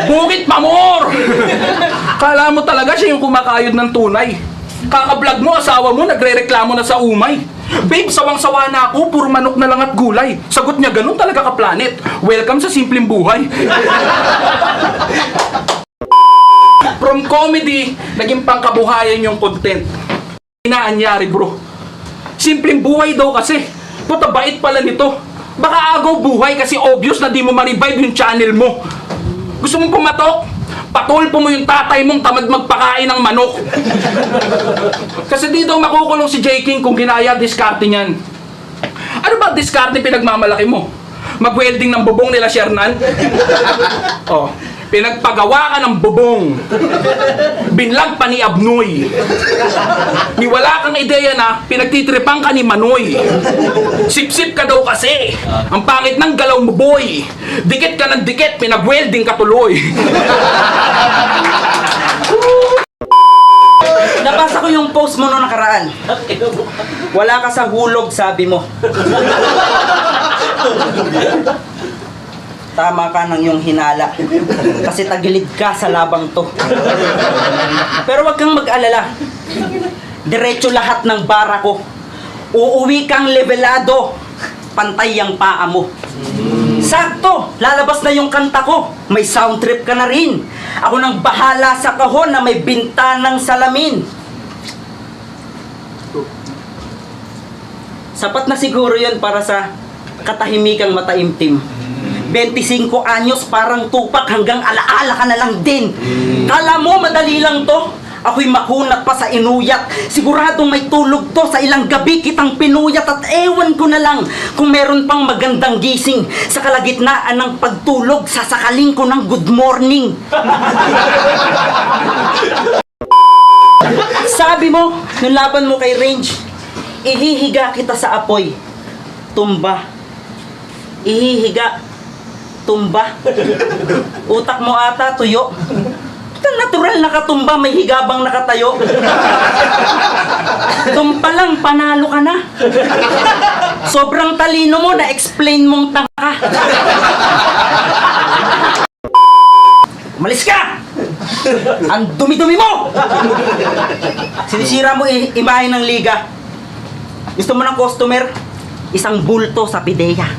Bukit Pamor! Kala mo talaga siya yung kumakayod ng tunay. Kaka-vlog mo, asawa mo, nagre-reklamo na sa umay. Babe, sawang-sawa na ako, puro manok na lang at gulay. Sagot niya, ganun talaga ka-planet. Welcome sa simpleng buhay. From comedy, naging pangkabuhayan yung content. Inaanyari bro. Simpleng buhay daw kasi. Puta, bait pala nito. Baka agaw buhay kasi obvious na di mo ma-revive yung channel mo. Gusto mong pumatok? Patulpo mo yung tatay mong tamad magpakain ng manok. Kasi di daw makukulong si J. King kung ginaya diskarte niyan. Ano ba diskarte pinagmamalaki mo? Mag-welding ng bubong nila Shernan? Oh, pinagpagawa ka ng bubong. Binlag pa ni Abnoy. Ni wala kang ideya na pinagtitripang ka ni Manoy. Sip-sip ka daw kasi. Ang pangit ng galaw mo, boy. Dikit ka ng dikit, pinag-welding ka tuloy. Nabasa ko yung post mo noong nakaraan. Wala ka sa hulog, sabi mo. Tama ka ng iyong hinala. Kasi tagilid ka sa labang to. Pero wag kang mag-alala. Diretso lahat ng bara ko. Uuwi kang levelado. Pantay ang paa mo. Sakto! Lalabas na yung kanta ko. May sound trip ka na rin. Ako nang bahala sa kahon na may bintanang salamin. Sapat na siguro yun para sa katahimikang mataimtim. 25 anyos parang tupak hanggang alaala ka na lang din. Kala mo madali lang to? Ako'y makunat pa sa inuyat. Siguradong may tulog to sa ilang gabi kitang pinuyat. At ewan ko na lang kung meron pang magandang gising. Sa kalagitnaan ng pagtulog, sasakaling ko ng good morning. Sabi mo, nung laban mo kay Range, ihihiga kita sa apoy. Tumba. Ihihiga. Tumba. Utak mo ata tuyo. Ito natural nakatumba, may higabang nakatayo. Tumpa lang, panalo ka na. Sobrang talino mo, na-explain mong tanga. Umalis ka! Ang dumi-dumi mo! Sinisira mo imahe ng liga. Gusto mo ng customer? Isang bulto sa pideya.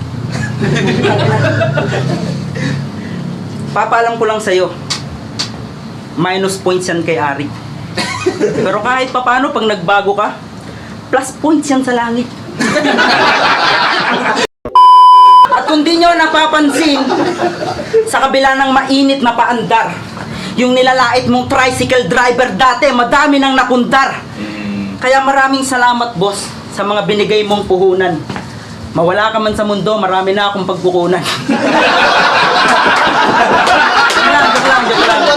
Papaalam ko lang sa'yo, minus points yan kay Ari. Pero kahit papano, pag nagbago ka, plus points yan sa langit. At kung di nyo napapansin, sa kabila ng mainit na paandar, yung nilalait mong tricycle driver dati, madami nang napundar. Kaya maraming salamat, boss, sa mga binigay mong puhunan. Mawala ka man sa mundo, marami na akong pagkukunan. Joke lang.